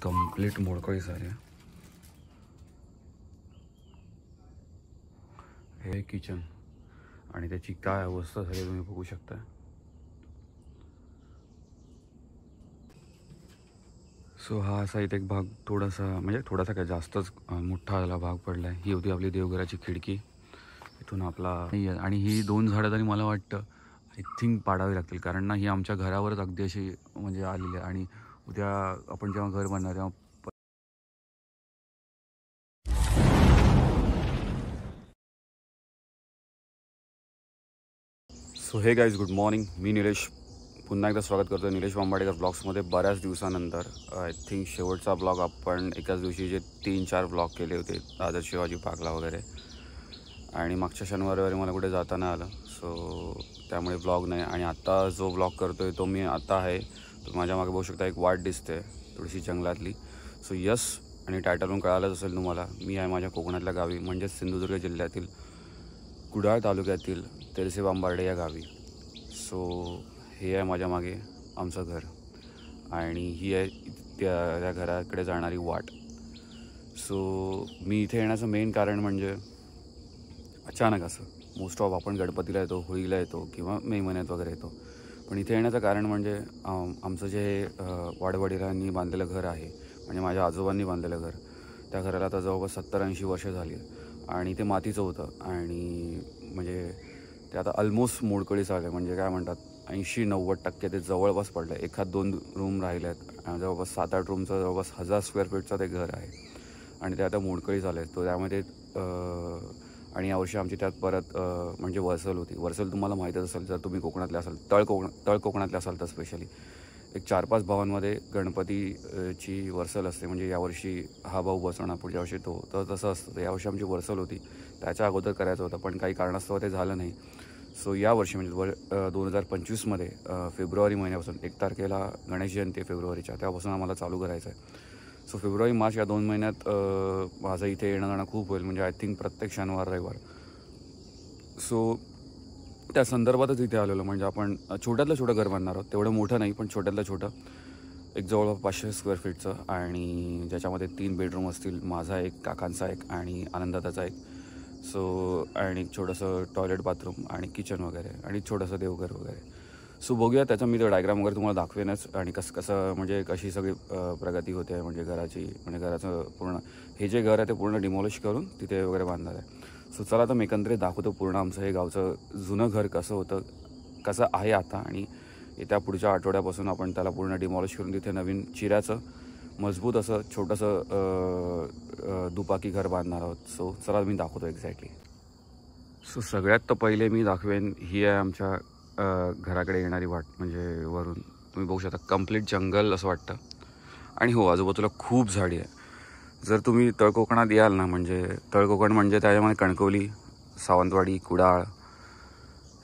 Complete मोडकळी झाली. हे kitchen आणि त्याची काय अवस्था झाली तुम्ही बघू शकता. सो हा असा इथे एक भाग थोडासा म्हणजे थोडासा काय जास्तच मोठा झाला भाग पडला आहे. ही होती आपली देवघराची खिडकी. इथून आपला आणि ही 2 झाडं तरी मला वाटतं आय थिंक पाडावी लागतील, कारण ना ही आमच्या घरावरच अगदी अशी म्हणजे आलेली आहे. आणि उद्या आपण जेव्हा घर बांधणार तेव्हा सो हे गाईज, गुड मॉर्निंग. मी निलेश पुन्हा एकदा स्वागत करतो निलेश बांबाडेकर ब्लॉग्समध्ये. बऱ्याच दिवसानंतर आय थिंक शेवटचा ब्लॉग आपण एकाच दिवशी जे 3-4 ब्लॉग केले होते दादर शिवाजी पार्कला वगैरे, आणि मागच्या शनिवारी मला कुठे जाता नाही आलं, सो त्यामुळे ब्लॉग नाही. आणि आत्ता जो ब्लॉग करतो आहे तो मी आता आहे, तर माझ्या मागे बघू शकता एक वाट दिसते थोडीशी जंगलातली. सो यस, आणि टायटलवरून कळालंच असेल तुम्हाला, मी आहे माझ्या कोकणातल्या गावी म्हणजेच सिंधुदुर्ग जिल्ह्यातील कुडाळ तालुक्यातील तेलसे बांबार्डे या गावी. सो हे आहे माझ्या मागे आमचं घर आणि ही आहे त्या घराकडे जाणारी वाट. सो मी इथे येण्याचं मेन कारण म्हणजे अचानक असं मोस्ट ऑफ आपण गणपतीला येतो, होळीला येतो किंवा मे महिन्यात वगैरे येतो, पण इथे येण्याचं कारण म्हणजे आमचं जे वाडवडिलांनी बांधलेलं घर आहे, म्हणजे माझ्या आजोबांनी बांधलेलं घर, त्या घराला आता जवळपास 70-80 वर्ष झाली आणि ते मातीचं होतं. आणि म्हणजे ते आता ऑलमोस्ट मोडकळीस आलं, म्हणजे काय म्हणतात 80-90% ते जवळपास पडलं आहे. 1-2 रूम राहिले आहेत, जवळपास 7-8 रूमचं जवळपास 1000 स्क्वेअर फीटचं ते घर आहे आणि ते आता मोडकळीस आलं आहे. तो त्यामध्ये आणि यावर्षी आमची त्यात परत म्हणजे वर्सल होती. वर्सल तुम्हाला माहीतच असेल जर तुम्ही कोकणातले असाल, तळ कोकणातले असाल तर स्पेशली एक 4-5 भावांमध्ये गणपतीची वर्सल असते. म्हणजे यावर्षी हा भाऊ बसवणार, पुढच्या वर्षी तो, तर तसं असतं. तर यावर्षी आमची वर्सल होती, त्याच्या अगोदर करायचं होतं पण काही कारणास्तव ते झालं नाही. सो यावर्षी म्हणजे 2025मध्ये फेब्रुवारी महिन्यापासून 1 तारखेला गणेश जयंती फेब्रुवारीच्या, त्यापासून आम्हाला चालू करायचं आहे. सो फेब्रुवारी-मार्च या 2 महिन्यात माझं इथे येणं जाणं खूप होईल, म्हणजे आय थिंक प्रत्येक शनिवार रविवार. सो त्या संदर्भातच इथे आलेलो. म्हणजे आपण छोट्यातलं छोटं घर बांधणार आहोत, तेवढं मोठं नाही पण छोट्यातलं छोटं, एक जवळपास 500 स्क्वेअर फीटचं, आणि ज्याच्यामध्ये 3 बेडरूम असतील, माझा एक, काकांचा एक आणि आनंदाचा एक. सो आणि छोटंसं टॉयलेट, बाथरूम आणि किचन वगैरे आणि छोटंसं देवघर वगैरे. सो बघूया त्याचं मी तो डायग्राम वगैरे तुम्हाला दाखवेनच, आणि कसं म्हणजे कशी सगळी प्रगती होते आहे म्हणजे घराची. म्हणजे घराचं पूर्ण हे जे घर आहे ते पूर्ण डिमॉलिश करून तिथे वगैरे बांधणार आहे. सो चला आता मी एकंदरीत दाखवतो पूर्ण आमचं हे गावचं जुनं घर कसं होतं, कसं आहे आता, आणि येत्या पुढच्या आठवड्यापासून आपण त्याला पूर्ण डिमॉलिश करून तिथे नवीन चिऱ्याचं मजबूत असं छोटंसं दुपाकी घर बांधणार आहोत. सो चला मी दाखवतो एक्झॅक्टली. सो सगळ्यात तर पहिले मी दाखवेन ही आहे आमच्या घराकडे येणारी वाट. म्हणजे वरून तुम्ही बघू शकता कंप्लीट जंगल असं वाटतं, आणि हो आजूबाजूला खूप झाडी आहे. जर तुम्ही तळकोकणात याल ना, म्हणजे तळकोकण म्हणजे त्याच्यामध्ये कणकवली, सावंतवाडी, कुडाळ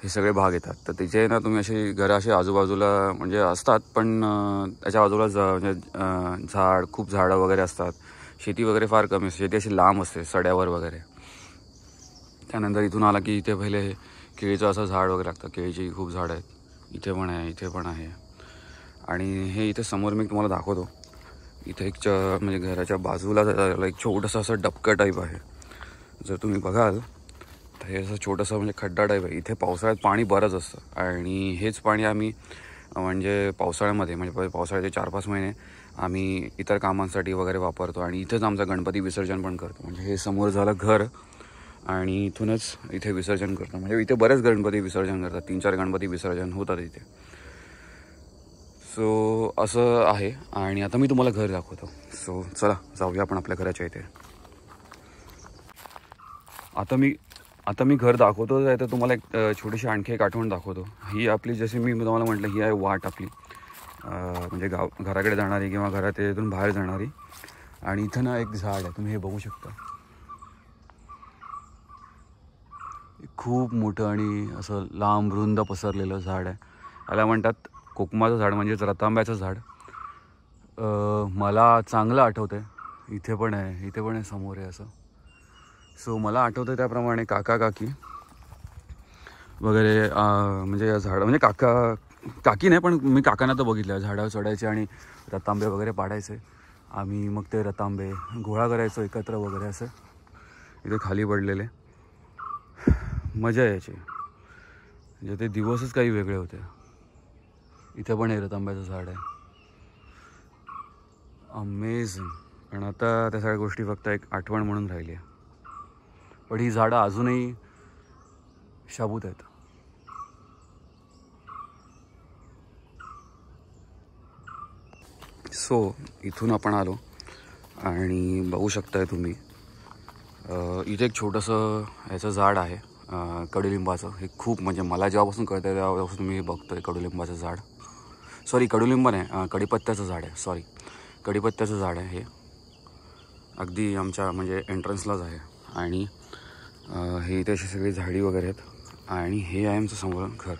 हे सगळे भाग येतात. तर तिथे ना तुम्ही अशी घरं अशी आजूबाजूला म्हणजे असतात, पण त्याच्या बाजूला झाड, खूप झाडं वगैरे असतात. शेती वगैरे फार कमी असते, शेती अशी लांब असते सड्यावर वगैरे. त्यानंतर इथून आला की इथे पहिले केळीचं असं झाड वगैरे लागतं, केळीची खूप झाडं आहेत. इथे पण आहे, इथे पण आहे. आणि हे इथे समोर मी तुम्हाला दाखवतो. इथे एक म्हणजे घराच्या बाजूला एक छोटंसं असं डबकं टाईप आहे. जर तुम्ही बघाल तर हे असं छोटंसं म्हणजे खड्डा टाईप आहे. इथे पावसाळ्यात पाणी बरंच असतं, आणि हेच पाणी आम्ही म्हणजे पावसाळ्यामध्ये म्हणजे पावसाळ्याचे 4-5 महिने आम्ही इतर कामांसाठी वगैरे वापरतो, आणि इथंच आमचं गणपती विसर्जन पण करतो. म्हणजे हे समोर झालं घर, आणि इथूनच इथे विसर्जन करतो. म्हणजे इथे बरेच गणपती विसर्जन करतात, 3-4 गणपती विसर्जन होतात इथे. सो असं आहे, आणि आता मी तुम्हाला घर दाखवतो. सो चला जाऊया आपण आपल्या घराच्या इथे. आता मी घर दाखवतो आहे, तर तुम्हाला एक छोटीशी आणखी एक आठवण दाखवतो. ही आपली, जशी मी तुम्हाला म्हटलं, ही आहे वाट आपली, म्हणजे घराकडे जाणारी किंवा घरात इथून बाहेर जाणारी. आणि इथं ना एक झाड आहे, तुम्ही हे बघू शकता, खूप मोठं आणि असं लांब रुंद पसरलेलं झाड आहे. याला म्हणतात कोकमाचं झाड, म्हणजेच रतांब्याचं झाड. मला चांगलं आठवतं आहे, इथे पण आहे समोर आहे असं. सो मला आठवतं त्याप्रमाणे काका काकी वगैरे म्हणजे या झाडं, म्हणजे काकी नाही पण मी काकांना तर बघितलं झाडावर चढायचे आणि रतांबे वगैरे पाडायचे. आम्ही मग ते रतांबे गोळा करायचो एकत्र वगैरे असं इथे खाली पडलेले. मजा यायची, म्हणजे ते दिवसच काही वेगळे होते. इथे पण हे रतांब्याचं झाड आहे, अमेझिंग. पण आता त्या सगळ्या गोष्टी फक्त एक आठवण म्हणून राहिली आहे. पण ही झाडं अजूनही शाबूत आहेत. सो इथून आपण आलो आणि बघू शकताय तुम्ही इथे एक छोटंसं ह्याचं झाड आहे कडुलिंबाचं. हे खूप म्हणजे मला जेव्हापासून कळतं आहे तेव्हापासून मी बघतो आहे कडुलिंबाचं झाड. सॉरी कडुलिंब नाही, कडीपत्त्याचं झाड आहे. सॉरी कडीपत्त्याचं झाड आहे. हे अगदी आमच्या म्हणजे एंट्रन्सलाच आहे. आणि हे इथे अशी सगळी झाडी वगैरे आहेत. आणि हे आहे आमचं समोर घर,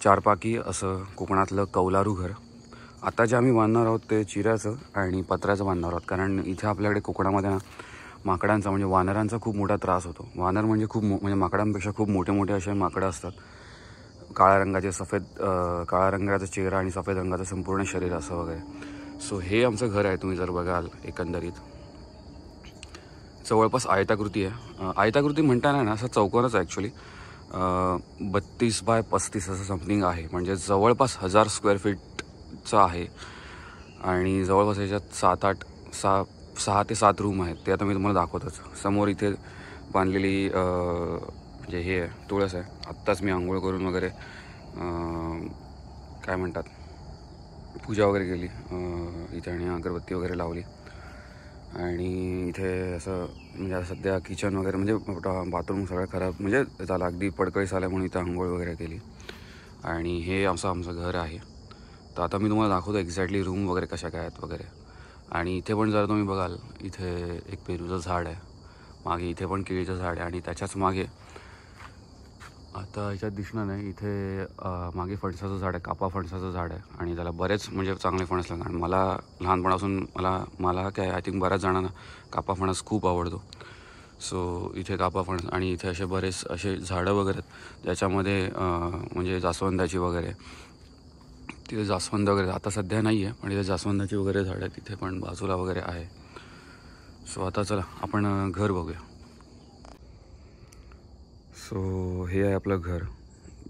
चारपाकी असं कोकणातलं कौलारू घर. आता जे आम्ही बांधणार आहोत ते चिऱ्याचं आणि पत्र्याचं बांधणार आहोत, कारण इथे आपल्याकडे कोकणामध्ये ना माकडांचा म्हणजे वानरांचा खूप मोठा त्रास होतो. वानर म्हणजे म्हणजे माकडांपेक्षा खूप मोठे मोठे असे माकडं असतात, काळ्या रंगाचे, काळ्या रंगाचा चेहरा आणि सफेद रंगाचं संपूर्ण शरीर असं वगैरे. सो हे आमचं घर आहे. तुम्ही जर बघाल एकंदरीत जवळपास आयताकृती आहे. आयताकृती म्हणता नाही ना, असं चौकोनच आहे ॲक्च्युली. 32 बाय 35 असं समथिंग आहे, म्हणजे जवळपास 1000 स्क्वेअर फीटचं आहे. आणि जवळपास याच्यात 6 ते 7 रूम आहेत. ते आता मी तुम्हाला दाखवतच. समोर इथे बांधलेली म्हणजे हे आहे, तुळस आहे. आत्ताच मी आंघोळ करून वगैरे काय म्हणतात पूजा वगैरे केली इथे आणि अगरबत्ती वगैरे लावली. आणि इथे असं म्हणजे सध्या किचन वगैरे म्हणजे बाथरूम सगळं खराब म्हणजे झालं, अगदी पडकळीस आल्या म्हणून इथे आंघोळ वगैरे केली. आणि हे आमचं घर आहे. तर आता मी तुम्हाला दाखवतो एक्झॅक्टली रूम वगैरे कशा काय आहेत वगैरे. आणि इथे पण जर तुम्ही बघाल इथे एक पेरूचं झाड आहे, मागे इथे पण केळीचं झाड आहे. आणि त्याच्याच मागे आता ह्याच्यात दिसणार नाही, इथे मागे फणसाचं झाड आहे, कापा फणसाचं झाड आहे. आणि त्याला बरेच म्हणजे चांगले फणस लागतात. आणि मला लहानपणापासून मला काय आय थिंक बऱ्याच जणांना कापा फणस खूप आवडतो. सो इथे कापा फणस आणि इथे असे बरेच असे झाडं वगैरे आहेत ज्याच्यामध्ये म्हणजे जास्वंदाची वगैरे, तिथे जास्वंद वगैरे आता सध्या नाही आहे, पण इथे जास्वंदाची वगैरे झाडं आहेत तिथे पण बाजूला वगैरे आहे. सो आता चला आपण घर बघूया. सो हे आहे आपलं घर,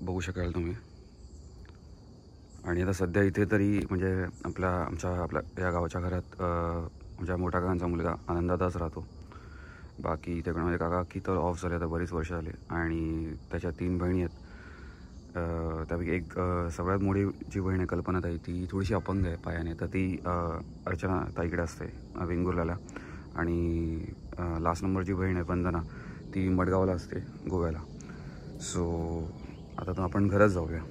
बघू शकाल तुम्ही. आणि आता सध्या इथे तरी म्हणजे आपल्या या गावाच्या घरात आमच्या मोठ्या काकांचा मुलगा आनंदातच राहतो. बाकी इथे म्हणजे काकी तर ऑफ झाले आता बरीच वर्ष झाले. आणि त्याच्या 3 बहिणी आहेत. त्यापैकी एक सगळ्यात मोठी जी बहीण आहे कल्पना ताई, ती थोडीशी अपंग आहे पायाने, तर ती अर्चना ताईकडे असते वेंगुर्ल्याला. आणि लास्ट नंबरची बहीण आहे वंदना, ती मडगावला असते गोव्याला. सो आता तर आपण घरच जाऊया.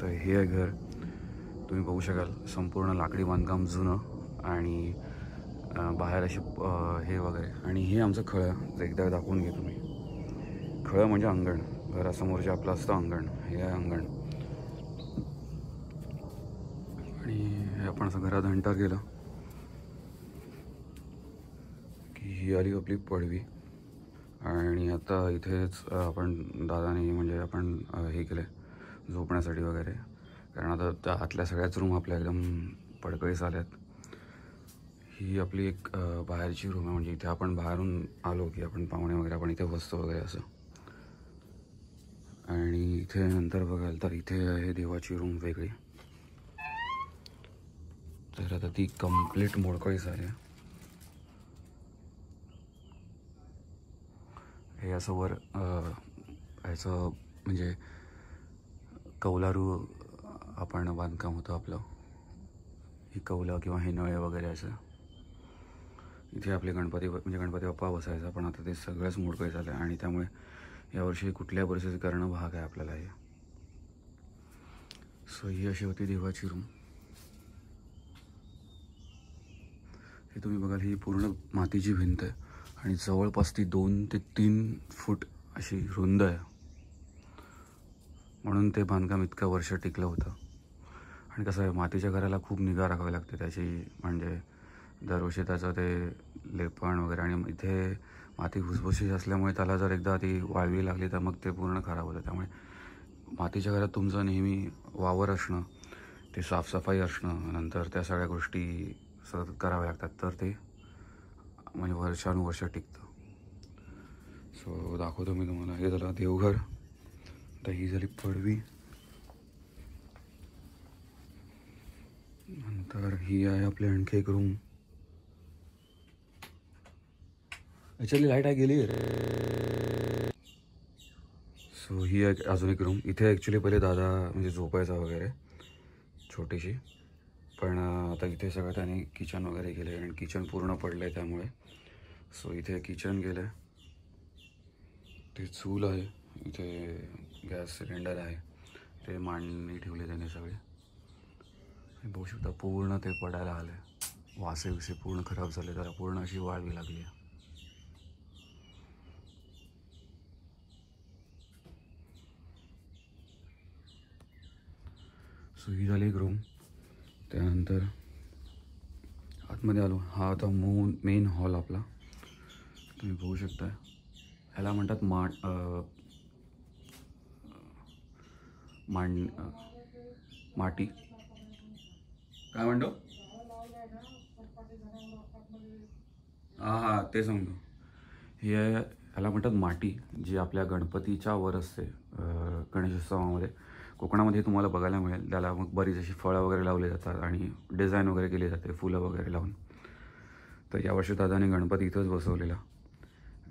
तर हे आहे घर, तुम्ही बघू शकाल. संपूर्ण लाकडी बांधकाम जुनं आणि बाहेर असे हे वगैरे. आणि हे आमचं खळं एकदा दाखवून घे तुम्ही. खळं म्हणजे अंगण, घरासमोर जे आपलं असतं अंगण, हे आहे अंगण. आणि हे आपण असं घरात एंटर गेलं की ही आली आपली पडवी. आणि आता इथेच आपण दादाने म्हणजे आपण हे केलं आहे झोपण्यासाठी वगैरे, कारण आता त्या आतल्या सगळ्याच रूम आपल्या एकदम पडकळीस आल्यात. ही आपली एक बाहेरची रूम आहे, म्हणजे इथे आपण बाहेरून आलो की आपण पाहुणे वगैरे आपण इथे बसतो वगैरे असं. आणि इथे नंतर बघाल तर इथे आहे देवाची रूम वेगळी. तर आता ती कंप्लीट मोडकळीस आहे. हे असं वर ह्याचं म्हणजे कौलारू आपण बांधकाम होतं आपलं, ही कौलं किंवा हे नळे वगैरे असं. इथे आपले गणपती बाप्पा बसायचा, पण आता ते सगळंच मोडकळीस झालं आहे. आणि त्यामुळे यावर्षी कुठल्या परिस्थितीत करणं भाग आहे आपल्याला हे. सो ही अशी होती देवाची रूम. हे तुम्ही बघाल, ही पूर्ण मातीची भिंत आहे आणि जवळपास ती 2 ते 3 फूट अशी रुंद आहे, म्हणून ते बांधकाम इतकं वर्ष टिकलं होतं. आणि कसं आहे, मातीच्या घराला खूप निगा राखावी लागते त्याची, म्हणजे दरवर्षी त्याचं ते लेपण वगैरे. आणि इथे माती भुसभुशीत असल्यामुळे त्याला जर एकदा ती वाळवी लागली तर मग ते पूर्ण खराब होतं. त्यामुळे मातीच्या घरात तुमचं नेहमी वावर असणं, ते साफसफाई असणं, नंतर त्या सगळ्या गोष्टी सतत करावे लागतात, तर ते म्हणजे वर्षानुवर्ष टिकतं. सो दाखवतो मी तुम्हाला. हे झालं देवघर. आता ही झाली पडवी. नंतर ही आहे आपली आणखी एक रूम. याच्यातली लाईट आहे गेली रे. सो ही आहे अजून एक रूम. इथे ॲक्च्युली पहिले दादा म्हणजे झोपायचा वगैरे छोटीशी, पण आता इथे सगळं त्याने किचन वगैरे केलं आणि किचन पूर्ण पडलं आहे त्यामुळे. सो इथे किचन गेलं आहे. ते चूल आहे, इथे गॅस सिलेंडर आहे, ते मांडणी ठेवले त्याने सगळे. बघू शकता पूर्ण ते पडायला आलं आहे. वासे विसे पूर्ण खराब झाले, त्याला पूर्ण अशी वाळवी लागली आहे. सो ही झाली एक रूम. त्यानंतर आतमध्ये आलो. हा आता मेन हॉल आपला. तुम्ही बघू शकता. ह्याला म्हणतात माटी काय म्हणतो. हां ते सांगतो. हे ह्याला म्हणतात माटी, जी आपल्या गणपतीच्या वर असते गणेशोत्सवामध्ये. कोकणामध्ये तुम्हाला बघायला मिळेल. त्याला मग बरीच अशी फळं वगैरे लावली जातात आणि डिझाईन वगैरे केली जाते, फुलं वगैरे लावून. तर यावर्षी दादाने गणपती इथंच बसवलेला,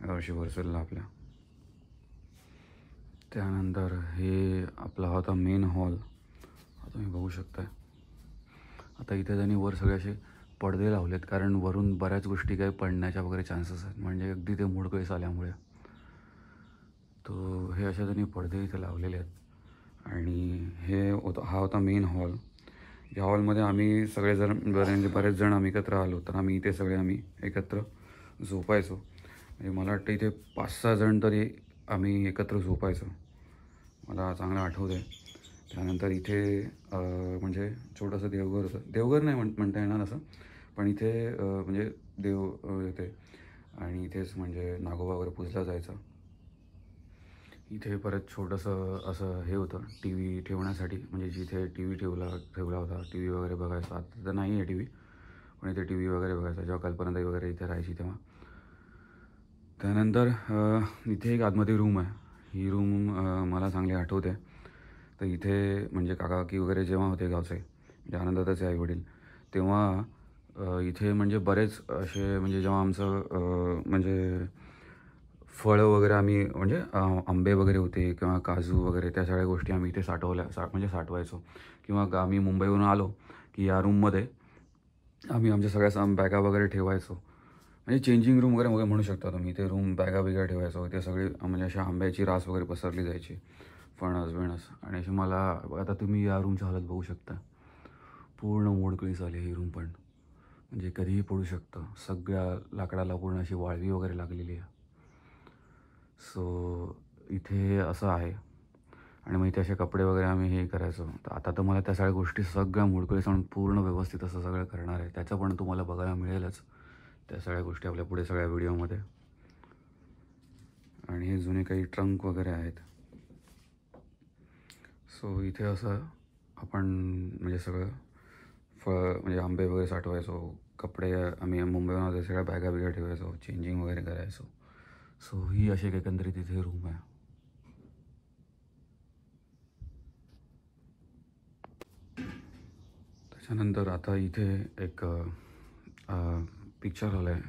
यावर्षी वर्सलला आपल्या. त्यानंतर हे आपला होता मेन हॉल. तुम्ही बघू शकताय. आता इथे त्यांनी वर सगळे असे पडदे लावलेत, कारण वरून बऱ्याच गोष्टी काही पडण्याच्या वगैरे चान्सेस आहेत, म्हणजे अगदी ते मोडकळीस आल्यामुळे. तो हे अशा त्यांनी पडदे इथे लावलेले आहेत. आणि हा होता मेन हॉल. या हॉलमध्ये आम्ही सगळेजण म्हणजे बरेच जण आम्ही एकत्र आलो, तर आम्ही इथे सगळे आम्ही एकत्र झोपायचो. म्हणजे मला वाटतं इथे 5-6 जण तरी आम्ही एकत्र झोपायचो, मला चांगलं आठवतं आहे. त्यानंतर इथे म्हणजे छोटंसं देवघर होतं. देवघर नाही म्हणता येणार असं, पण इथे म्हणजे देव येते आणि इथेच म्हणजे नागोबा वगैरे पूजला जायचा. इथे परत छोटंसं असं हे होतं टी व्ही ठेवण्यासाठी, म्हणजे जिथे टी व्ही ठेवला होता, टी व्ही वगैरे बघायचा. आता तर नाही आहे टी व्ही, पण इथे टी व्ही वगैरे बघायचा जेव्हा कल्पनाताई वगैरे इथे राहायची तेव्हा. त्यानंतर इथे एक आतमध्ये रूम आहे. ही रूम मला चांगली आठवते. तर इथे म्हणजे काकी वगैरे जेव्हा होते गावचे, म्हणजे आनंदाताचे आईवडील, तेव्हा इथे म्हणजे बरेच असे म्हणजे जेव्हा आमचं म्हणजे फळं वगैरे आम्ही म्हणजे आंबे वगैरे होते किंवा काजू वगैरे, त्या सगळ्या गोष्टी आम्ही इथे म्हणजे साठवायचो. किंवा आम्ही मुंबईवरून आलो की या रूममध्ये आम्ही आमच्या सगळ्या बॅगा वगैरे ठेवायचो. म्हणजे चेंजिंग रूम वगैरे म्हणू शकता तुम्ही. इथे रूम बॅगा वगैरे ठेवायचो. ते सगळी म्हणजे अशा आंब्याची रास वगैरे पसरली जायची, फणस. आणि अशी मला आता तुम्ही या रूमची हालत बघू शकता. पूर्ण मोडकळीस आली ही रूम, पण म्हणजे कधीही पडू शकतं. सगळ्या लाकडाला पूर्ण अशी वाळवी वगैरे लागलेली आहे. सो इथे असं आहे. आणि मग इथे असे कपडे वगैरे आम्ही हे करायचो. तर आता तर मला त्या सगळ्या गोष्टी सगळ्या मोडकळीस आणून पूर्ण व्यवस्थित असं सगळं करणार आहे. त्याचं पण तुम्हाला बघायला मिळेलच, त्या सगळ्या गोष्टी आपल्या पुढे सगळ्या व्हिडिओमध्ये. आणि हे जुने काही ट्रंक वगैरे आहेत. सो इथे असं आपण म्हणजे सगळं म्हणजे आंबे वगैरे साठवायचो. कपडे आम्ही मुंबईमध्ये सगळ्या बॅगा बिगा ठेवायचो, चेंजिंग वगैरे करायचो. सो ही अशी एक एकंदरीत इथे रूम आहे. त्याच्यानंतर आता इथे एक पिक्चर लावलं आहे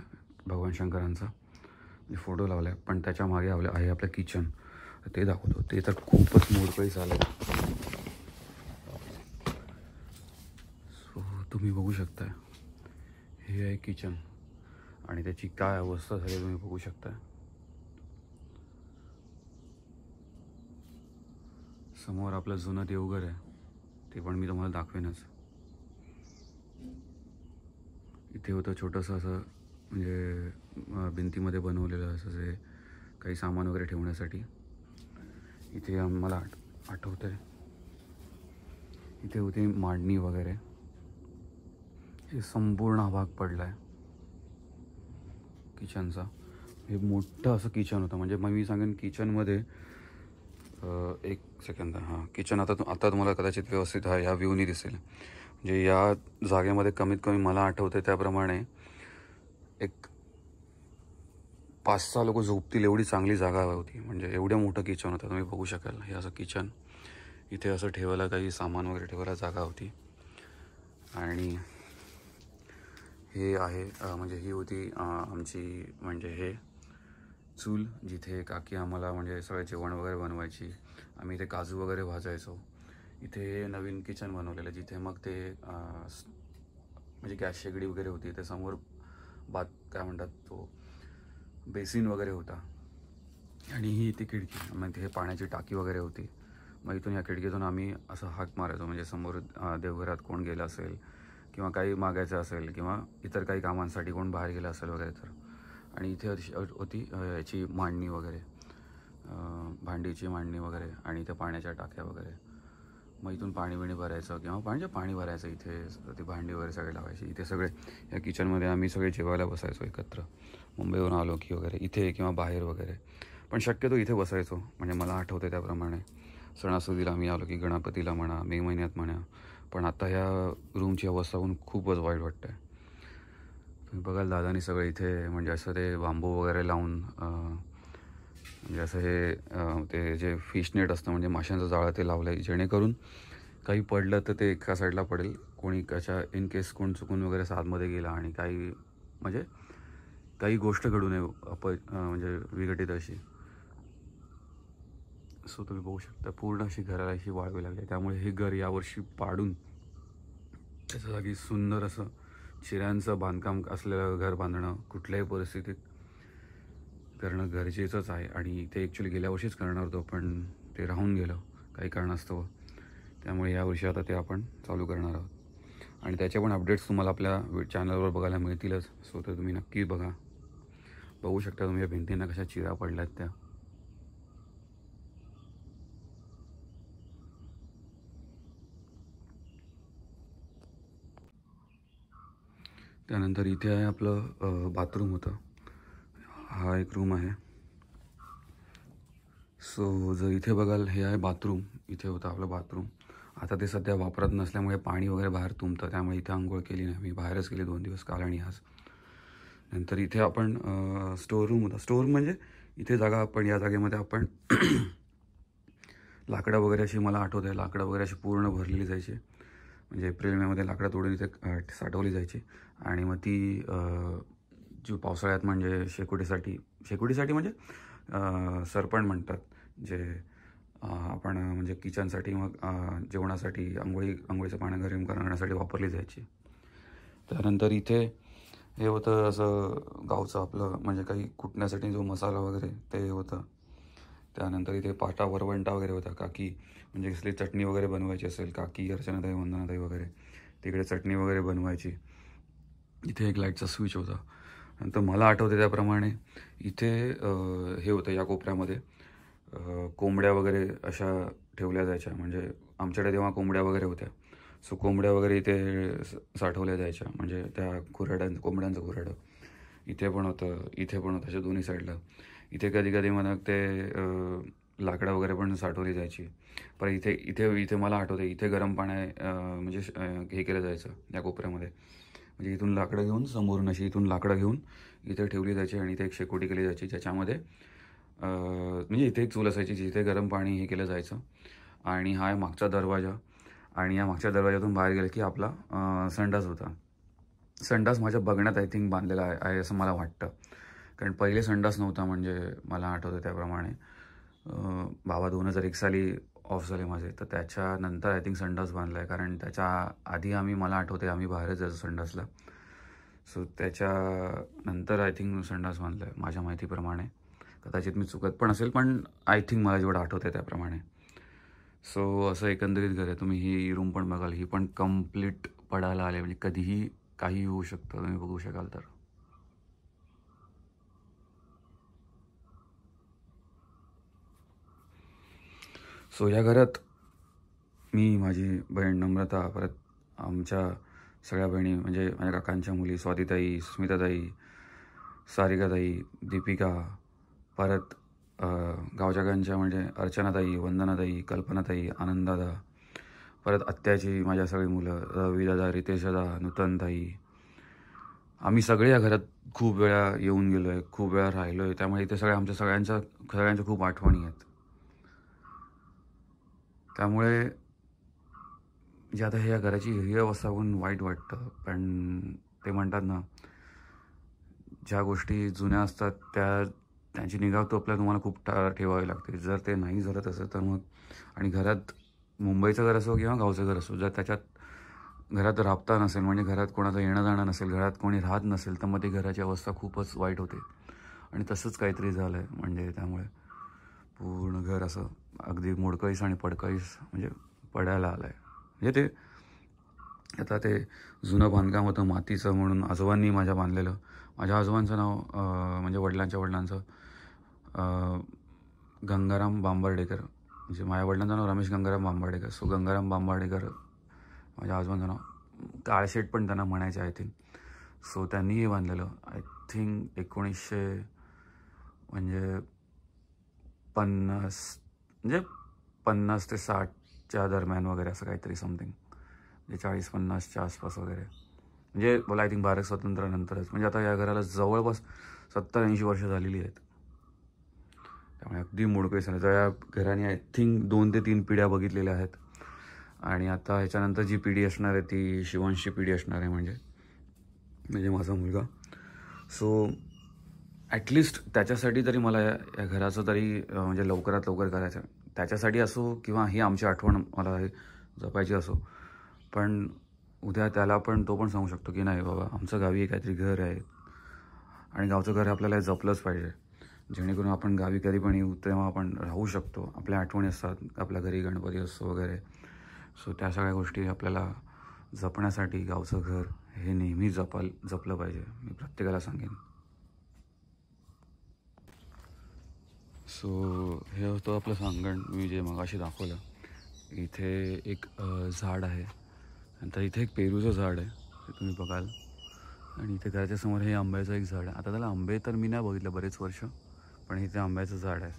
भगवान शंकरांचा, म्हणजे फोटो लावला आहे, पण त्याच्या मागे आहे आपलं किचन. ते दाखवतो. ते तर खूपच मोडकळीस आलं आहे. सो तुम्ही बघू शकता, हे आहे किचन आणि त्याची काय अवस्था झाली तुम्ही बघू शकता. समोर आपलं जुनं देवघर आहे, ते पण मी तुम्हाला दाखवेनच. इथे होतं छोटंसं असं म्हणजे भिंतीमध्ये बनवलेलं असं जे काही सामान वगैरे ठेवण्यासाठी. इथे मला आठवतं आहे, इथे होती मांडणी वगैरे. हे संपूर्ण हा भाग पडला आहे किचनचा. हे मोठं असं किचन होतं. म्हणजे मग मी सांगेन किचनमध्ये एक सेकंद. हां, किचन आता तुम्हाला कदाचित व्यवस्थित ह्या व्ह्यूनी दिसेल. म्हणजे या जागेमध्ये कमीत कमी मला आठवते त्याप्रमाणे एक 5-6 लोक झोपतील एवढी चांगली जागा होती. म्हणजे एवढं मोठं किचन होतं, तुम्ही बघू शकाल. हे असं किचन, इथे असं ठेवायला काही सामान वगैरे ठेवायला जागा होती. आणि हे आहे म्हणजे ही होती आमची म्हणजे हे चूल, जिथे काकी आम्हाला म्हणजे सगळं जेवण वगैरे बनवायची. आम्ही इथे काजू वगैरे भाजायचो. इथे नवीन किचन बनवलेलं, जिथे मग ते म्हणजे गॅस शेगडी वगैरे होती. ते समोर काय म्हणतात तो बेसिन वगैरे होता. आणि ही इथे खिडकी, मग हे पाण्याची टाकी वगैरे होती. मग इथून या खिडकीतून आम्ही असं हाक मारायचो, म्हणजे समोर देवघरात कोण गेलं असेल किंवा काही मागायचं असेल किंवा इतर काही कामांसाठी कोण बाहेर गेलं असेल वगैरे तर. आणि इथे होती याची मांडणी वगैरे, भांडीची मांडणी वगैरे, आणि इथे पाण्याच्या टाक्या वगैरे. मग इथून पाणी भरायचं किंवा पाणी भरायचं, इथे ती भांडी वगैरे सगळे लावायची. इथे सगळे या किचनमध्ये आम्ही सगळे जेवायला बसायचो एकत्र. मुंबईवरून आलो की वगैरे इथे किंवा बाहेर वगैरे, पण शक्यतो इथे बसायचो. म्हणजे मला आठवते त्याप्रमाणे सणासुदीला आम्ही आलो की गणपतीला म्हणा, मे महिन्यात म्हणा. पण आता ह्या रूमची अवस्था होऊन खूपच वाईट वाटते. तुम्ही बघाल दादानी सगळं इथे म्हणजे असं ते बांबू वगैरे लावून म्हणजे असं हे ते जे फिश नेट असतं म्हणजे माशांचं जाळं ते लावलं आहे, जेणेकरून काही पडलं तर ते एका साईडला पडेल. कोणी कशा इन केस कोण चुकून वगैरे साथमध्ये गेला आणि काही गोष्ट घडू नये म्हणजे विघटित अशी. सो तुम्ही बघू शकता पूर्ण अशी घराला अशी वाळवी लागली. त्यामुळे हे घर यावर्षी पाडून त्याच्या जागी सुंदर असं चिऱ्यांचं बांधकाम असलेलं घर बांधणं कुठल्याही परिस्थितीत करणं गरजेचंच आहे. आणि ते ॲक्च्युली गेल्या वर्षीच करणार होतो, पण ते राहून गेलं काही कारणास्तव. त्यामुळे यावर्षी आता ते आपण चालू करणार आहोत. आणि त्याचे पण अपडेट्स तुम्हाला आपल्या चॅनलवर बघायला मिळतीलच. सो तर तुम्ही नक्की बघू शकता तुम्ही या भिंतींना कशा चिरा पडल्यात त्या. त्यानंतर इथे आहे आपलं बाथरूम होतं. हा एक रूम आहे. सो जर इथे बघाल, हे आहे बाथरूम. इथे होतं आपलं बाथरूम. आता ते सध्या वापरत नसल्यामुळे पाणी वगैरे बाहेर तुंबतं, त्यामुळे इथे आंघोळ केली नाही मी. बाहेरच केली 2 दिवस, काल आणि आज. नंतर इथे आपण स्टोअर रूम होता. स्टोअर म्हणजे इथे जागा आपण या जागेमध्ये आपण लाकडं वगैरे अशी, मला आठवत आहे, लाकडं वगैरे अशी पूर्ण भरलेली जायची. म्हणजे एप्रिल मेमध्ये लाकडं तोडून इथे साठवली जायची. आणि मग ती जी पावसाळ्यात म्हणजे शेकोटीसाठी म्हणजे सरपण म्हणतात, जे आपण म्हणजे किचनसाठी मग जेवणासाठी आंघोळीचं पाणी गरम करण्यासाठी वापरली जायची. त्यानंतर इथे हे होतं असं गावचं आपलं म्हणजे काही कुटण्यासाठी जो मसाला वगैरे ते होतं. त्यानंतर इथे पाटा वरवंटा वगैरे होता. काकी म्हणजे कसली चटणी वगैरे बनवायची असेल, काकी अर्चनाताई वंदनाताई वगैरे तिकडे चटणी वगैरे बनवायची. इथे एक लाईटचा स्विच होता. नंतर मला आठवते त्याप्रमाणे इथे हे होतं या कोपऱ्यामध्ये कोंबड्या वगैरे अशा ठेवल्या जायच्या. म्हणजे आमच्याकडे तेव्हा कोंबड्या वगैरे होत्या. सो कोंबड्या वगैरे इथे साठवल्या जायच्या. म्हणजे त्या कोंबड्यांचं खुराडं इथे पण होतं अशा दोन्ही साईडला. इथे कधी कधी मला ते लाकडं वगैरे पण साठवली जायची. पण इथे मला आठवते इथे गरम म्हणजे हे केलं जायचं या कोपऱ्यामध्ये. म्हणजे इथून लाकडं घेऊन समोरून अशी इथून लाकडं घेऊन इथे ठेवली जायची आणि इथे एक शेकोटी केली जायची, ज्याच्यामध्ये म्हणजे इथे एक चूल असायची जिथे गरम पाणी हे केलं जायचं. आणि हा आहे मागचा दरवाजा. आणि या मागच्या दरवाजातून बाहेर गेलं की आपला संडास होता. संडास माझ्या बघण्यात आय थिंक बांधलेला आहे असं मला वाटतं, कारण पहिले संडास नव्हता. म्हणजे मला आठवतं त्याप्रमाणे बाबा 2001 साली ऑफ झाले माझे, तर त्याच्यानंतर आय थिंक संडास बांधला आहे. कारण त्याच्या आधी मला आठवते आम्ही बाहेरच जायचो संडासला. सो त्याच्यानंतर आय थिंक संडास बांधला आहे माझ्या माहितीप्रमाणे. कदाचित मी चुकत पण असेल, पण आय थिंक मला जेवढं आठवतं आहे त्याप्रमाणे. सो असं एकंदरीत घर आहे. तुम्ही ही रूम पण बघाल, ही पण कम्प्लीट पडायला आले. म्हणजे कधीही काही होऊ शकतं, तुम्ही बघू शकाल तर. सो या घरात मी, माझी बहीण नम्रता, परत आमच्या सगळ्या बहिणी म्हणजे माझ्या काकांच्या मुली स्वातीताई, स्मिताताई, सारिकाताई, दीपिका, परत गावच्या म्हणजे अर्चनाताई, वंदनाताई, कल्पनाताई, आनंददादा, परत आत्याची माझ्या सगळी मुलं, रवी दादा, रितेश दादा, नूतनताई, आम्ही सगळे या घरात खूप वेळा येऊन गेलो आहे, खूप वेळा राहिलो आहे. त्यामुळे इथे आमच्या सगळ्यांच्या खूप आठवणी आहेत. त्यामुळे जे आता हे या घराची ही अवस्था बघून वाईट वाटतं. पण ते म्हणतात ना, ज्या गोष्टी जुन्या असतात त्यांची निगा तो तुम्हाला खूप ठेवावी लागते. जर ते नाही झालं तसं तर मग, आणि घरात मुंबईचं घर असो किंवा गावचं घर असो, जर त्याच्यात घरात राबता नसेल, म्हणजे घरात कोणाचं येणं जाणं नसेल, घरात कोणी राहत नसेल, तर मग ती घराची अवस्था खूपच वाईट होते. आणि तसंच काहीतरी झालं आहे. म्हणजे त्यामुळे पूर्ण घर असं अगदी मोडकळीस आणि पडकळीस म्हणजे पडायला आलं आहे. म्हणजे ते आता ते जुनं बांधकाम होतं मातीचं, म्हणून आजोबांनी माझ्या बांधलेलं. माझ्या आजोबांचं नाव म्हणजे वडिलांच्या वडिलांचं गंगाराम बांबर्डेकर, म्हणजे माझ्या वडिलांचं नाव रमेश गंगाराम बांबर्डेकर. सो गंगाराम बांबर्डेकर माझ्या आजोबांचं नाव. काळशेठ पण त्यांना म्हणायचे आय थिंक. सो त्यांनीही बांधलेलं आय थिंक 1900 म्हणजे 50 ते 60च्या दरम्यान वगैरे, असं काहीतरी समथिंग, म्हणजे 40-50च्या आसपास वगैरे. म्हणजे मला आय थिंक भारत स्वातंत्र्यानंतरच. म्हणजे आता या घराला जवळपास 70-80 वर्ष झालेली आहेत. त्यामुळे अगदी मोडकळीस झालं. तर या घराने आय थिंक 2 ते 3 पिढ्या बघितलेल्या आहेत. आणि आता ह्याच्यानंतर जी पिढी असणार आहे ती शिवांशी पिढी असणार आहे, म्हणजे माझा मुलगा. सो ॲटलिस्ट त्याच्यासाठी तरी मला या घराचं तरी म्हणजे लवकरात लवकर करायचं. त्याच्यासाठी असो किंवा ही आमची आठवण मला जपायची असो, पण उद्या त्याला पण तो पण सांगू शकतो की नाही बाबा, आमचं गावी काहीतरी घर आहे आणि गावचं घर आपल्याला जपलंच पाहिजे, जेणेकरून आपण गावी कधी पण येऊ तेव्हा आपण राहू शकतो. आपल्या आठवणी असतात, आपल्या घरी गणपती असतो वगैरे. सो त्या सगळ्या गोष्टी आपल्याला जपण्यासाठी गावचं घर हे नेहमी जपलं पाहिजे, मी प्रत्येकाला सांगेन. सो हे होतं आपलं सांगण, मी जे मगाशी दाखवलं. इथे एक झाड आहे, नंतर इथे एक पेरूचं झाड आहे, ते तुम्ही बघाल. आणि इथे घराच्या समोर हे आंब्याचं एक झाड आहे. आता त्याला आंबे तर मी नाही बघितलं बरेच वर्ष, पण इथे आंब्याचं झाड आहे.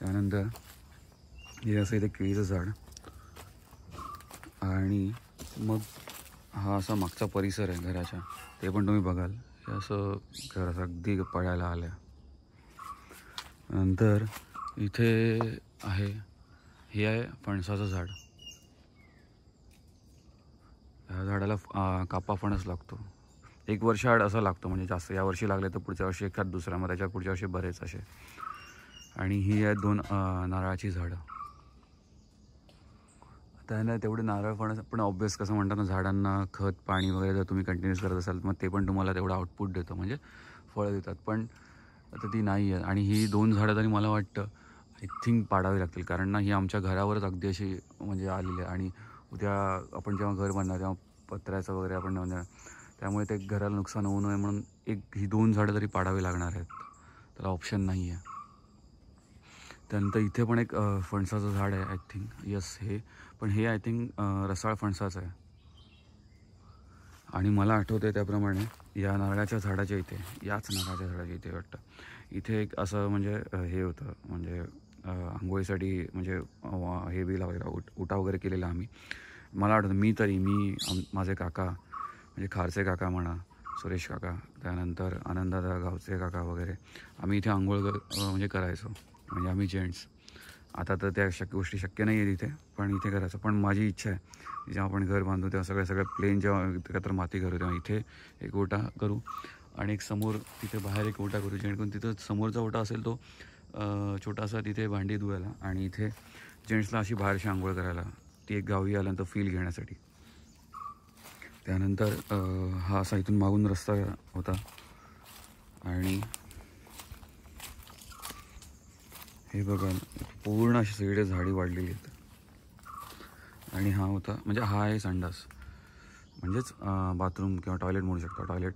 त्यानंतर हे असं इथे केळीचं झाड, आणि मग हा असा मागचा परिसर आहे घराच्या, ते पण तुम्ही बघाल. हे असं घर असं अगदी पडायला आलं आहे. नंतर इथे हे आहे फणसाचं झाड. ह्या झाडाला कापा फणस लागतो. 1 वर्ष आड असा लागतो, म्हणजे जास्त. या वर्षी लागले तर पुढच्या वर्षी एखाद दुसरा, मग त्याच्या पुढच्या वर्षी बरेच असे. आणि ही आहेत 2 नारळाची झाडं. त्यांना तेवढे नारळ फणस पण ऑब्वियस, कसं म्हणतात ना, झाडांना खत पाणी वगैरे जर तुम्ही कंटिन्यूस करत असाल मग ते पण तुम्हाला तेवढं आउटपुट देतं, म्हणजे फळं देतात. पण आता ती नाही आहे. आणि ही 2 झाडं तरी मला वाटतं आय थिंक पाडावी लागतील, कारण ना ही आमच्या घरावरच अगदी अशी म्हणजे आलेली आहे. आणि उद्या आपण जेव्हा घर बांधणार तेव्हा पत्र्याचं वगैरे आपण बांधणार, त्यामुळे ते घराला नुकसान होऊ नये म्हणून ही 2 झाडं तरी पाडावी लागणार आहेत. त्याला ऑप्शन नाही आहे. त्यानंतर इथे पण एक फणसाचं झाड आहे आय थिंक. यस, पण हे आय थिंक रसाळ फणसाचं आहे. आणि मला आठवतं आहे त्याप्रमाणे या नारळाच्या झाडाच्या इथे, याच नारळाच्या झाडाच्या इथे वाटतं, इथे एक असं म्हणजे हे होतं, म्हणजे आंघोळीसाठी म्हणजे हे बी लावायला उटा वगैरे केलेला आम्ही. मला आठवतं माझे काका, म्हणजे खारचे काका म्हणा, सुरेश काका, त्यानंतर आनंददादा गावचे काका वगैरे, आम्ही इथे आंघोळ म्हणजे करायचो, म्हणजे आम्ही जेंट्स. आता तर त्या गोष्टी शक्य नाही आहे तिथे, पण इथे करायचं. पण माझी इच्छा आहे जेव्हा आपण घर बांधू तेव्हा सगळं प्लेन, जेव्हा एकत्र माती करू तेव्हा इथे एक ओटा करू, आणि एक समोर तिथे बाहेर एक ओटा करू, जेणेकरून तिथं समोरचा ओटा असेल तो छोटासा, तिथे भांडी धुवायला, आणि इथे जेंट्सला अशी बाहेरशी आंघोळ करायला, ती एक गावी आल्यानंतर फील घेण्यासाठी. त्यानंतर हा असा इथून मागून रस्ता होता, आणि हे बघा पूर्ण अशी सगळी झाडी वाढलेली आहेत. आणि हा होता, म्हणजे हा आहे संडास, म्हणजेच बाथरूम किंवा टॉयलेट म्हणू शकतो, टॉयलेट.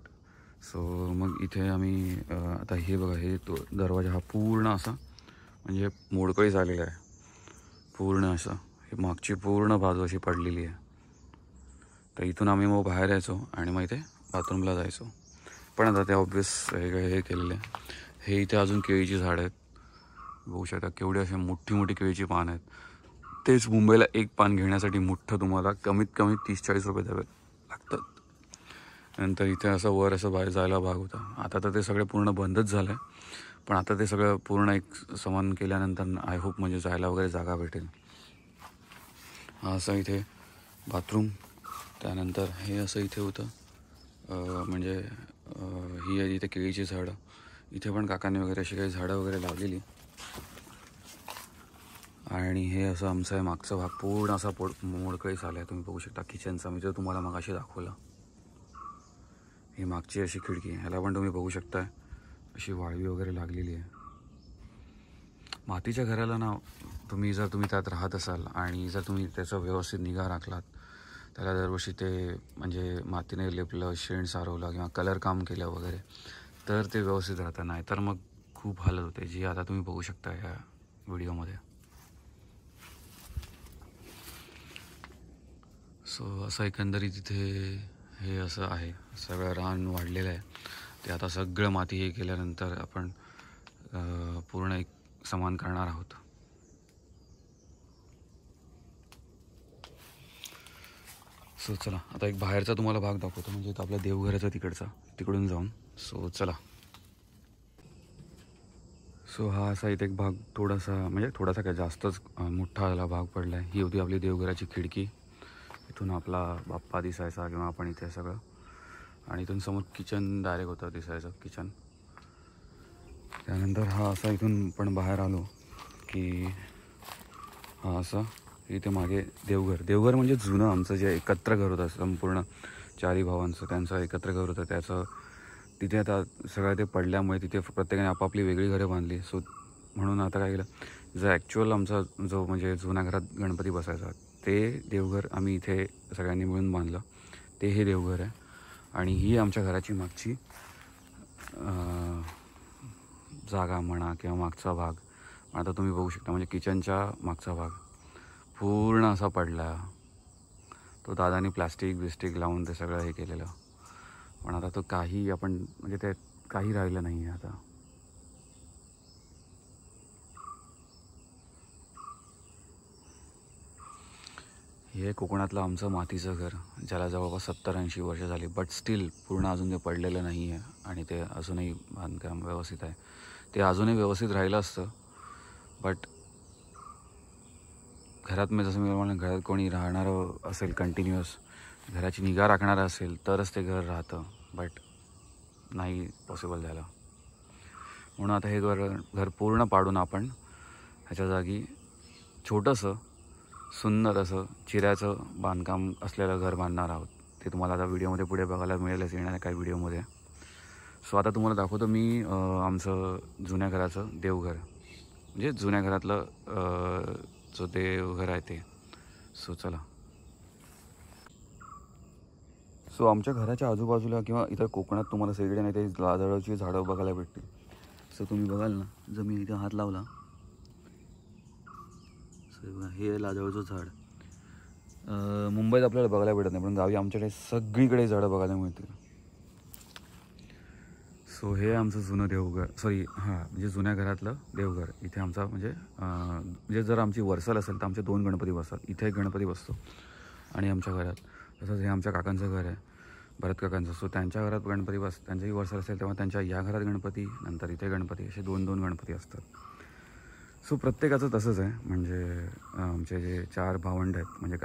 सो मग इथे आम्ही आता हे बघा, हे तो दरवाजा हा पूर्ण असा म्हणजे मोडकळी झालेला आहे पूर्ण असा. हे मागची पूर्ण बाजू अशी पडलेली आहे. तर इथून आम्ही मग बाहेर यायचो आणि मग इथे बाथरूमला जायचो. पण आता ते ऑब्वियस हे केलेलं आहे. हे इथे अजून केळीची झाडं आहेत, बघू शकता केवढी अशी मोठी मोठी केळीची पानं आहेत. तेच मुंबईला एक पान घेण्यासाठी मोठं तुम्हाला कमीत कमी 30-40 रुपये द्यावे लागतात. नंतर इथे असं वर असं बाहेर जायला भाग होता. आता तर ते सगळं पूर्ण बंदच झालं आहे, पण आता ते सगळं पूर्ण एक समान केल्यानंतर आय होप म्हणजे जायला वगैरे जागा भेटेल. हा असं इथे बाथरूम, त्यानंतर हे असं इथे होतं म्हणजे ही आहे इथे केळीची झाडं. इथे पण काकांनी वगैरे अशी काही झाडं वगैरे लावलेली. आणि हे असं आमचं आहे मागचा भाग पूर्ण असा मोडकळीस आला आहे. तुम्ही बघू शकता किचनचा, मी तर तुम्हाला मगाशी दाखवलं. ही मागची अशी खिडकी, ह्याला पण तुम्ही बघू शकताय अशी वाळवी वगैरे लागलेली आहे. मातीच्या घराला ना तुम्ही त्यात राहत असाल आणि जर तुम्ही त्याचं व्यवस्थित निगा राखलात, त्याला दरवर्षी ते म्हणजे मातीने लेपलं, शेण सारवलं किंवा कलर काम केलं वगैरे, तर ते व्यवस्थित राहतं. नाही तर मग खूप हालत होते, जी आता तुम्ही बघू शकता ह्या व्हिडिओमध्ये. सो असं एकंदरीत इथे हे असं आहे, सगळं रान वाढलेलं आहे. ते आता सगळं माती हे केल्यानंतर आपण पूर्ण एक समान करणार आहोत. सो चला आता एक बाहेरचा तुम्हाला भाग दाखवतो, म्हणजे तो आपल्या देवघराचा तिकडून जाऊन. सो चला. सो हा असा इथे एक भाग थोडासा काय जास्तच मोठा आला भाग पडला आहे. ही होती आपली देवघराची खिडकी. इथून आपला बाप्पा दिसायचा किंवा आपण इथे सगळं, आणि इथून समोर किचन डायरेक्ट होतं दिसायचं किचन. त्यानंतर हा असा इथून पण बाहेर आलो की हा असा इथे मागे देवघर म्हणजे जुनं आमचं जे एकत्र घर होतं संपूर्ण 4 भावांचं, त्यांचं एकत्र घर होतं. त्याचं तिथे आता सगळं ते पडल्यामुळे तिथे प्रत्येकाने आपापली वेगळी घरे बांधली. सो म्हणून आता काय केलं, जो ॲक्च्युअल आमचा जो म्हणजे जुन्या घरात गणपती बसायचा ते देवघर आम्ही इथे सगळ्यांनी मिळून बांधलं. ते हे देवघर आहे. आणि ही आमच्या घराची मागची जागा म्हणा किंवा मागचा भाग. आता तुम्ही बघू शकता म्हणजे किचनच्या मागचा भाग पूर्ण असा पडला. तो दादानी प्लास्टिक लावून ते सगळं हे केलेलं, पण आता तो काही आपण म्हणजे ते काही राहिलं नाही आहे आता. हे कोकणातलं आमचं मातीचं घर, ज्याला जवळपास 70-80 वर्ष झाली, बट स्टील पूर्ण अजून ते पडलेलं नाही आहे. आणि ते अजूनही बांधकाम व्यवस्थित आहे. ते अजूनही व्यवस्थित राहिलं असतं, बट घरात मी जसं मी म्हणलं, घरात कोणी राहणारं असेल कंटिन्युअस, घराची निगा राखणारं असेल तरच ते घर राहतं, बट नाही पॉसिबल झालं. म्हणून आता हे घर पूर्ण पाडून आपण ह्याच्या जागी छोटंसं सुंदर असं चिऱ्याचं बांधकाम असलेलं घर बांधणार आहोत. ते तुम्हाला आता व्हिडिओमध्ये पुढे बघायला मिळेलच येणाऱ्या काही व्हिडिओमध्ये. सो आता तुम्हाला दाखवतो मी आमचं जुन्या घराचं देवघर, म्हणजे जुन्या घरातलं जो देवघर आहे ते. सो चला. सो आमच्या घराच्या आजूबाजूला किंवा इतर कोकणात तुम्हाला सगळीकडे नाही ते लाजाळूची झाडं बघायला भेटतील. सो तुम्ही बघाल ना, जर मी इथे हात लावला, सो हे लाजाळूचं झाड मुंबईत आपल्याला बघायला भेटत नाही, पण गावी आमच्याकडे सगळीकडे झाडं बघायला मिळतील. सो हे आमचं जुनं देवघर, म्हणजे जुन्या घरातलं देवघर. इथे आमचा म्हणजे जर आमची वर्सल असेल तर आमचे 2 गणपती बसतात. इथे एक गणपती बसतो आणि आमच्या घरात. तसंच हे आमच्या काकांचं घर आहे, भरत काकांचं. सो त्यांच्या घरात गणपती त्यांच्याही वर्सल असेल तेव्हा त्यांच्या या घरात गणपती, नंतर इथे गणपती, असे 2-2 गणपती असतात. सो प्रत्येकाचं तसंच आहे. म्हणजे आमचे जे 4 भावंड आहेत, म्हणजे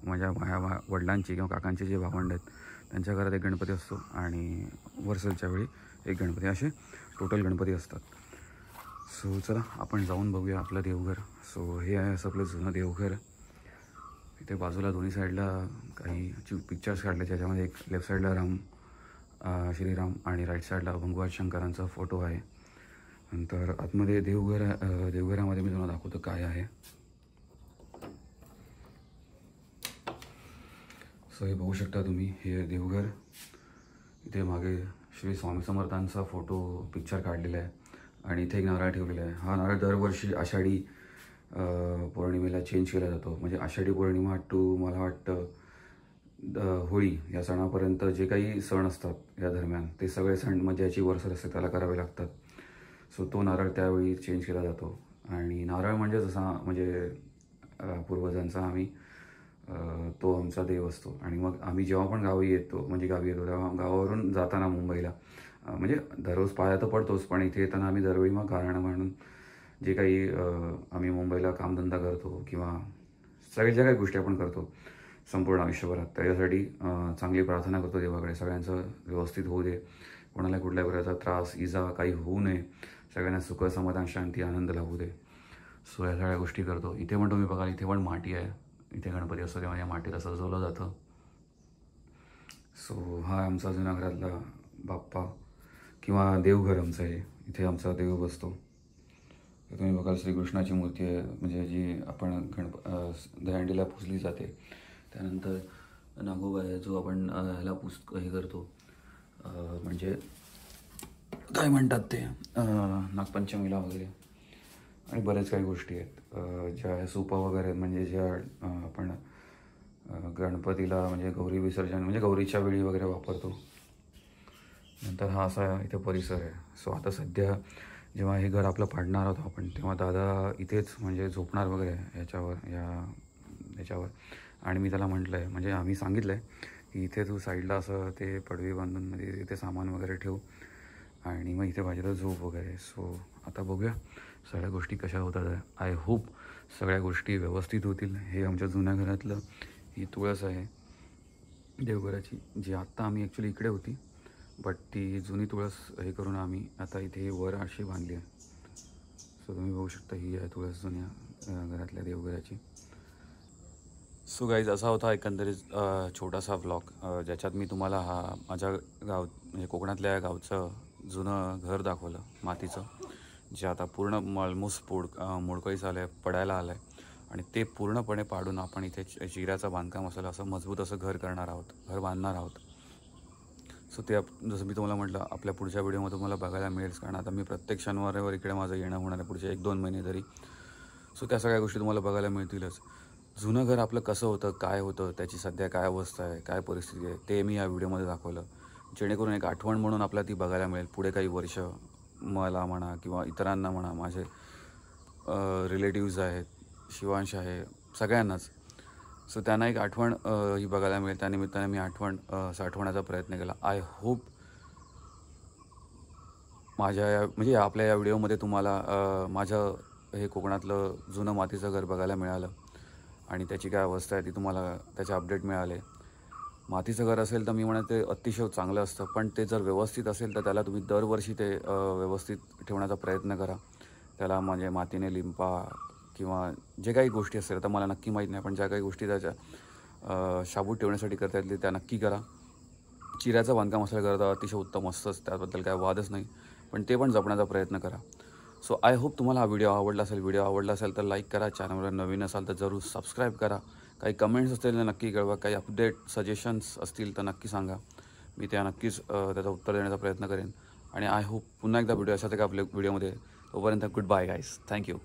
माझ्या वडिलांची किंवा काकांची जे भावंड आहेत त्यांच्या घरात एक गणपती असतो आणि वर्सलच्या वेळी एक गणपती, असे टोटल गणपती असतात. सो चला आपण जाऊन बघूया आपलं देवघर. सो हे आहे असं आपलं जुनं देवघर. इथे बाजूला दोन्ही साईडला काही पिक्चर्स काढले, ज्याच्यामध्ये एक लेफ्ट साईडला श्रीराम आणि राईट साईडला भंगवार शंकरांचा फोटो आहे. नंतर आतमध्ये देवघरामध्ये मी तुम्हाला दाखवतो काय आहे. सो हे बघू शकता तुम्ही, हे देवघर. इथे मागे श्री स्वामी समर्थांचा फोटो पिक्चर काढलेला आहे आणि इथे एक नारळ ठेवलेला आहे. हा नारळ दरवर्षी आषाढी पौर्णिमेला चेंज केला जातो. म्हणजे आषाढी पौर्णिमा टू मला वाटतं होळी या सणापर्यंत जे काही सण असतात या दरम्यान, ते सगळे सण म्हणजे याची वर्सल असते त्याला करावे लागतात. सो तो नारळ त्यावेळी चेंज केला जातो. आणि नारळ म्हणजे जसा म्हणजे पूर्वजांचा आम्ही तो आमचा देव असतो. आणि मग आम्ही जेव्हा पण गावी येतो तेव्हा गावावरून जाताना मुंबईला म्हणजे दररोज पाया तर पडतोच, पण इथे येताना आम्ही दरवेळी मग गाणं म्हणून जे काही आम्ही मुंबईला कामधंदा करतो किंवा सगळ्या ज्या काही गोष्टी आपण करतो संपूर्ण आयुष्यभरात, त्याच्यासाठी चांगली प्रार्थना करतो देवाकडे, सगळ्यांचं व्यवस्थित होऊ दे, कोणाला कुठल्याही प्रकारचा त्रास इजा काही होऊ नये, सगळ्यांना सुख समाधान शांती आनंद लावू दे. सो या सगळ्या गोष्टी करतो. इथे पण तुम्ही बघाल, इथे पण माती आहे, इथे गणपती असतो तेव्हा या मातीला सजवलं जातं. सो हा आमचा जुन्या घरातला बाप्पा किंवा देवघर आमचं आहे. इथे आमचा देव बसतो. तर तुम्ही बघाल श्रीकृष्णाची मूर्ती आहे, म्हणजे जी आपण दहीहंडीला पुजली जाते. त्यानंतर नागोबा आहे, जो आपण ह्याला हे करतो, म्हणजे काय म्हणतात ते नागपंचमीला वगैरे. आणि बऱ्याच काही गोष्टी आहेत ज्या सोपा वगैरे, म्हणजे ज्या आपण गणपतीला म्हणजे गौरी विसर्जन म्हणजे गौरीच्या वेळी वगैरे वापरतो. नंतर हा असा इथे परिसर आहे. सो आता सध्या जेव्हा हे घर आपलं पाडणार आहोत आपण, तेव्हा दादा इथेच म्हणजे झोपणार वगैरे याच्यावर. आणि मी त्याला म्हटलं आहे, म्हणजे आम्ही सांगितलं आहे की इथे तू साईडला असं ते पडवी बांधून म्हणजे इथे सामान वगैरे ठेवू आणि मग इथे पाहिजे तर झोप वगैरे. सो आता बघूया सगळ्या गोष्टी कशा होतात. आय होप सगळ्या गोष्टी व्यवस्थित होतील. हे आमच्या जुन्या घरातलं ही तुळस आहे देवघराची, जी आत्ता आम्ही ॲक्च्युली इकडे होती, बट ती जुनी तुळस हे करून आम्ही आता इथे वर अशी बांधली आहे. सो तुम्ही बघू शकता, ही आहे तुळस जुन्या घरातल्या देवघराची. सो गाईज, असा होता एकंदरीत छोटासा व्लॉग, ज्याच्यात मी तुम्हाला हा माझ्या म्हणजे कोकणातल्या गावचं जुनं घर दाखवलं मातीचं, जे आता पूर्ण ऑलमोस्ट मोडकळीस आलं आहे, पडायला आलं आहे. आणि ते पूर्णपणे पाडून आपण इथे चिऱ्याचं बांधकाम असलं असं मजबूत असं घर बांधणार आहोत. सो ते जसं मी तुम्हाला म्हटलं, आपल्या पुढच्या व्हिडिओमध्ये तुम्हाला बघायला मिळेल, कारण आता मी प्रत्येक शनिवारावर इकडे माझं येणं होणार आहे पुढचे 1-2 महिने तरी. सो त्या सगळ्या गोष्टी तुम्हाला बघायला मिळतीलच. जुनं घर आपलं कसं होतं, काय होतं, त्याची सध्या काय अवस्था आहे, काय परिस्थिती आहे, ते मी या व्हिडिओमध्ये दाखवलं, जेणेकरून एक आठवण म्हणून आपल्याला ती बघायला मिळेल पुढे काही वर्ष. मला म्हणा किंवा इतरांना म्हणा, माझे रिलेटिव्ज आहेत, शिवांश आहे, सगळ्यांनाच. सो त्यांना एक आठवण ही बघायला मिळेल. त्यानिमित्ताने मी आठवण साठवण्याचा प्रयत्न केला. आय होप माझ्या म्हणजे आपल्या या व्हिडिओमध्ये तुम्हाला माझं हे कोकणातलं जुनं मातीचं घर बघायला मिळालं आणि त्याची काय अवस्था आहे ती तुम्हाला त्याचे अपडेट मिळाले. मातीचं घर असेल तर मी म्हणत ते अतिशय चांगलं असतं, पण ते जर व्यवस्थित असेल तर त्याला तुम्ही दरवर्षी ते व्यवस्थित ठेवण्याचा प्रयत्न करा. त्याला म्हणजे मातीने लिंपा किंवा जे काही गोष्टी असतील, तर मला नक्की माहीत नाही, पण ज्या काही गोष्टी त्याच्या शाबूत ठेवण्यासाठी करता येतील त्या नक्की करा. चिऱ्याचं बांधकाम असलं करता अतिशय उत्तम असतंच, त्याबद्दल काय वादच नाही, पण ते पण जपण्याचा प्रयत्न करा. सो आय होप तुम्हाला हा व्हिडिओ आवडला असेल तर लाईक करा, चॅनलवर नवीन असाल तर जरूर सबस्क्राईब करा. काही कमेंट्स असतील तर नक्की कळवा, काही अपडेट सजेशन्स असतील तर नक्की सांगा, मी त्या नक्कीच त्याचं उत्तर देण्याचा प्रयत्न करेन. आणि आय होप पुन्हा एकदा व्हिडिओ अशाच एका आपल्या व्हिडिओमध्ये. तोपर्यंत गुड बाय गाईज, थँक्यू.